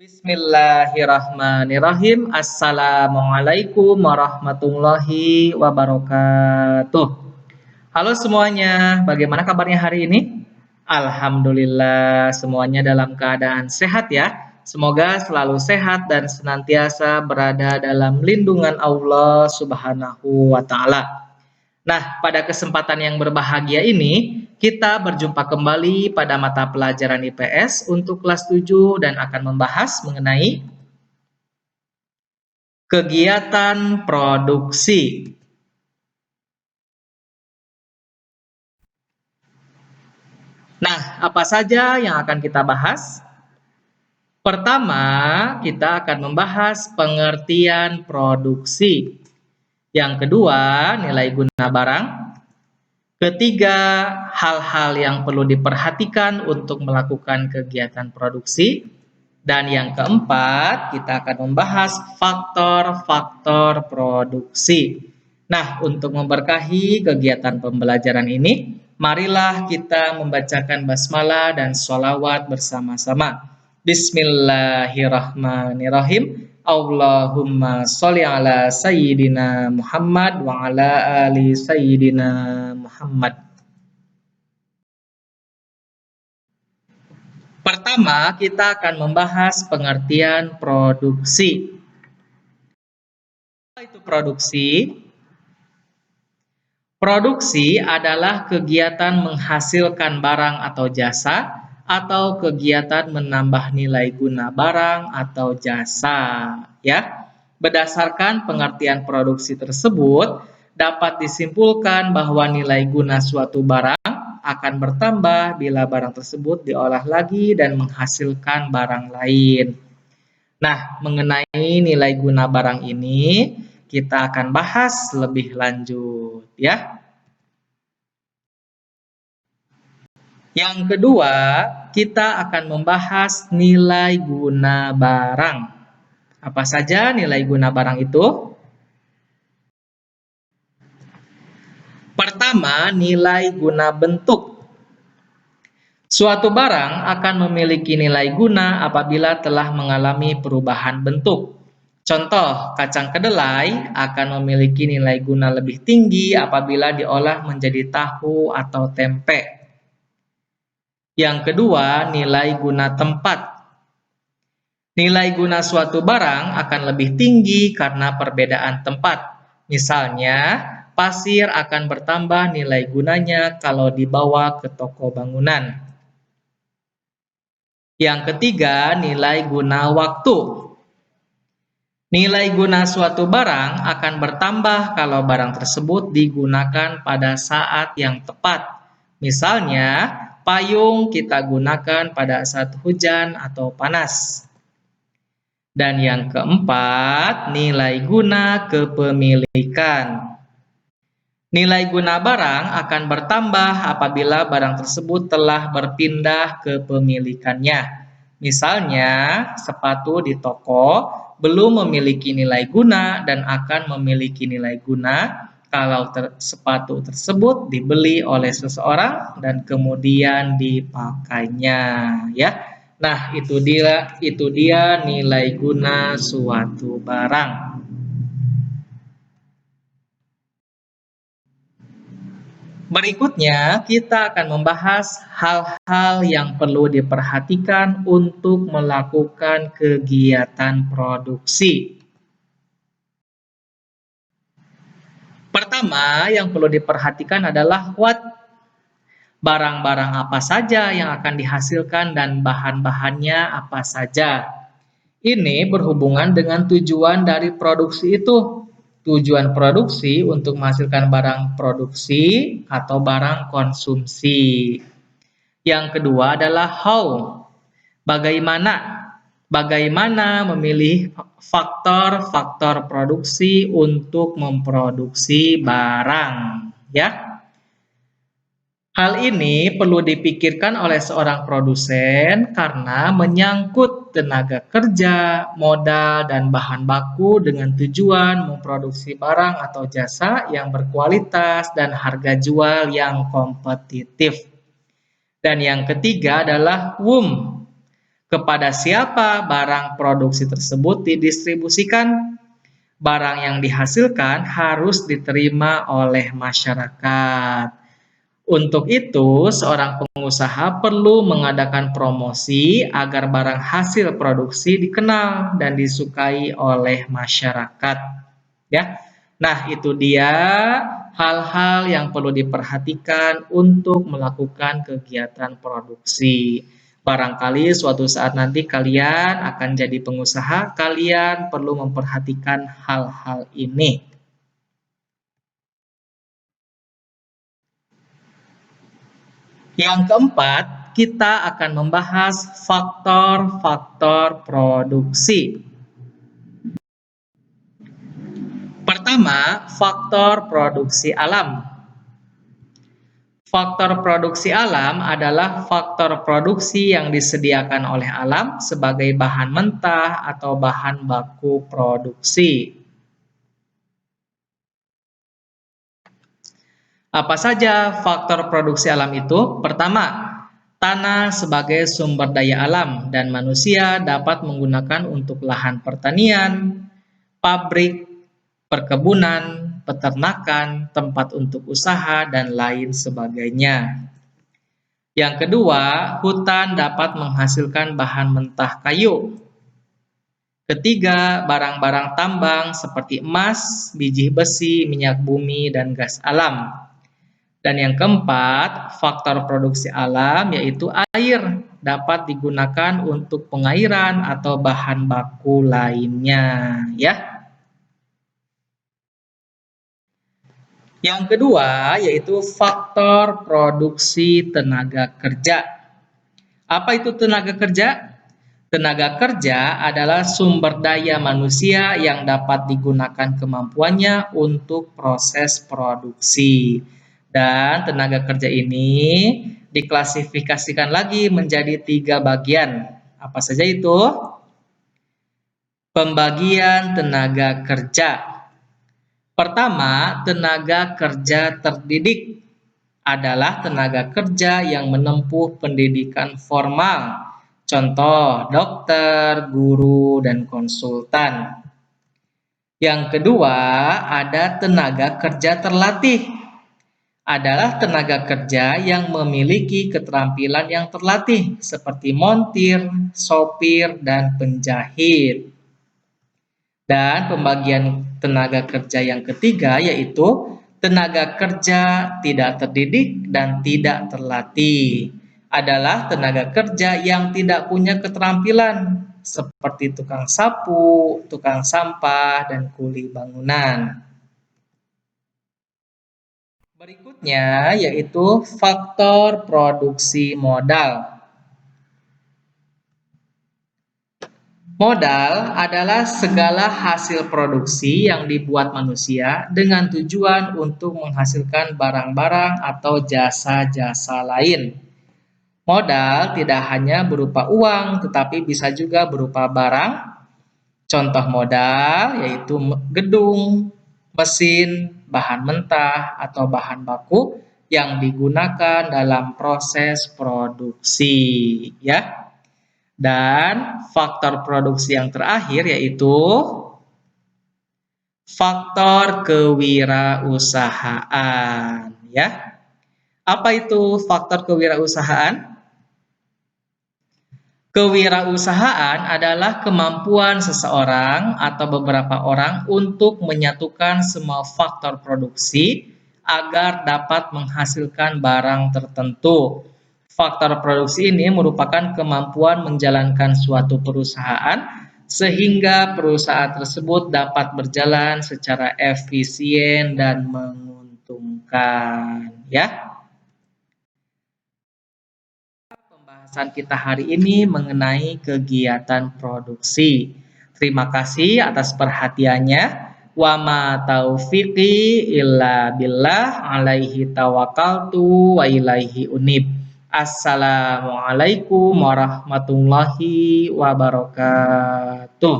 Bismillahirrahmanirrahim. Assalamualaikum warahmatullahi wabarakatuh. Halo semuanya, bagaimana kabarnya hari ini? Alhamdulillah, semuanya dalam keadaan sehat ya. Semoga selalu sehat dan senantiasa berada dalam lindungan Allah Subhanahu wa Ta'ala. Nah, pada kesempatan yang berbahagia ini, kita berjumpa kembali pada mata pelajaran IPS untuk kelas 7 dan akan membahas mengenai kegiatan produksi. Nah, apa saja yang akan kita bahas? Pertama, kita akan membahas pengertian produksi. Yang kedua, nilai guna barang. Ketiga, hal-hal yang perlu diperhatikan untuk melakukan kegiatan produksi. Dan yang keempat, kita akan membahas faktor-faktor produksi. Nah, untuk memberkahi kegiatan pembelajaran ini, marilah kita membacakan basmalah dan sholawat bersama-sama. Bismillahirrahmanirrahim. Allahumma sholli ala sayyidina Muhammad wa ala ali sayyidina Muhammad. Pertama, kita akan membahas pengertian produksi. Apa itu produksi? Produksi adalah kegiatan menghasilkan barang atau jasa atau kegiatan menambah nilai guna barang atau jasa, ya. Berdasarkan pengertian produksi tersebut, dapat disimpulkan bahwa nilai guna suatu barang akan bertambah bila barang tersebut diolah lagi dan menghasilkan barang lain. Nah, mengenai nilai guna barang ini kita akan bahas lebih lanjut ya. Yang kedua, kita akan membahas nilai guna barang. Apa saja nilai guna barang itu? Pertama, nilai guna bentuk. Suatu barang akan memiliki nilai guna apabila telah mengalami perubahan bentuk. Contoh, kacang kedelai akan memiliki nilai guna lebih tinggi apabila diolah menjadi tahu atau tempe. Yang kedua, nilai guna tempat. Nilai guna suatu barang akan lebih tinggi karena perbedaan tempat. Misalnya, pasir akan bertambah nilai gunanya kalau dibawa ke toko bangunan. Yang ketiga, nilai guna waktu. Nilai guna suatu barang akan bertambah kalau barang tersebut digunakan pada saat yang tepat. Misalnya, payung kita gunakan pada saat hujan atau panas. Dan yang keempat, nilai guna kepemilikan. Nilai guna barang akan bertambah apabila barang tersebut telah berpindah kepemilikannya. Misalnya, sepatu di toko belum memiliki nilai guna dan akan memiliki nilai guna kalau sepatu tersebut dibeli oleh seseorang dan kemudian dipakainya, ya. Nah, itu dia nilai guna suatu barang. Berikutnya, kita akan membahas hal-hal yang perlu diperhatikan untuk melakukan kegiatan produksi. Pertama, yang perlu diperhatikan adalah what. Barang-barang apa saja yang akan dihasilkan dan bahan-bahannya apa saja. Ini berhubungan dengan tujuan dari produksi itu. Tujuan produksi untuk menghasilkan barang produksi atau barang konsumsi. Yang kedua adalah how. Bagaimana memilih faktor-faktor produksi untuk memproduksi barang, ya. Hal ini perlu dipikirkan oleh seorang produsen karena menyangkut tenaga kerja, modal, dan bahan baku dengan tujuan memproduksi barang atau jasa yang berkualitas dan harga jual yang kompetitif. Dan yang ketiga adalah whom. Kepada siapa barang produksi tersebut didistribusikan? Barang yang dihasilkan harus diterima oleh masyarakat. Untuk itu, seorang pengusaha perlu mengadakan promosi agar barang hasil produksi dikenal dan disukai oleh masyarakat. Ya. Nah, itu dia hal-hal yang perlu diperhatikan untuk melakukan kegiatan produksi. Barangkali suatu saat nanti kalian akan jadi pengusaha, kalian perlu memperhatikan hal-hal ini. Yang keempat, kita akan membahas faktor-faktor produksi. Pertama, faktor produksi alam. Faktor produksi alam adalah faktor produksi yang disediakan oleh alam sebagai bahan mentah atau bahan baku produksi. Apa saja faktor produksi alam itu? Pertama, tanah sebagai sumber daya alam dan manusia dapat menggunakan untuk lahan pertanian, pabrik, perkebunan, peternakan, tempat untuk usaha, dan lain sebagainya. Yang kedua, hutan dapat menghasilkan bahan mentah kayu. Ketiga, barang-barang tambang seperti emas, biji besi, minyak bumi, dan gas alam. Dan yang keempat, faktor produksi alam yaitu air dapat digunakan untuk pengairan atau bahan baku lainnya, ya. Yang kedua yaitu faktor produksi tenaga kerja. Apa itu tenaga kerja? Tenaga kerja adalah sumber daya manusia yang dapat digunakan kemampuannya untuk proses produksi. Dan tenaga kerja ini diklasifikasikan lagi menjadi 3 bagian. Apa saja itu? Pembagian tenaga kerja. Pertama, tenaga kerja terdidik adalah tenaga kerja yang menempuh pendidikan formal. Contoh, dokter, guru, dan konsultan. Yang kedua, ada tenaga kerja terlatih. Adalah tenaga kerja yang memiliki keterampilan yang terlatih seperti montir, sopir, dan penjahit. Dan pembagian tenaga kerja yang ketiga yaitu tenaga kerja tidak terdidik dan tidak terlatih. Adalah tenaga kerja yang tidak punya keterampilan seperti tukang sapu, tukang sampah, dan kuli bangunan. Berikutnya yaitu faktor produksi modal. Modal adalah segala hasil produksi yang dibuat manusia dengan tujuan untuk menghasilkan barang-barang atau jasa-jasa lain. Modal tidak hanya berupa uang, tetapi bisa juga berupa barang. Contoh modal yaitu gedung, mesin, bahan mentah, atau bahan baku yang digunakan dalam proses produksi, ya. Dan faktor produksi yang terakhir yaitu faktor kewirausahaan, ya. Apa itu faktor kewirausahaan? Kewirausahaan adalah kemampuan seseorang atau beberapa orang untuk menyatukan semua faktor produksi agar dapat menghasilkan barang tertentu. Faktor produksi ini merupakan kemampuan menjalankan suatu perusahaan sehingga perusahaan tersebut dapat berjalan secara efisien dan menguntungkan, ya. Pembahasan kita hari ini mengenai kegiatan produksi. Terima kasih atas perhatiannya. Wa ma taufiqi illa billah alaihi tawakkaltu wa ilaihi unib. Assalamualaikum warahmatullahi wabarakatuh.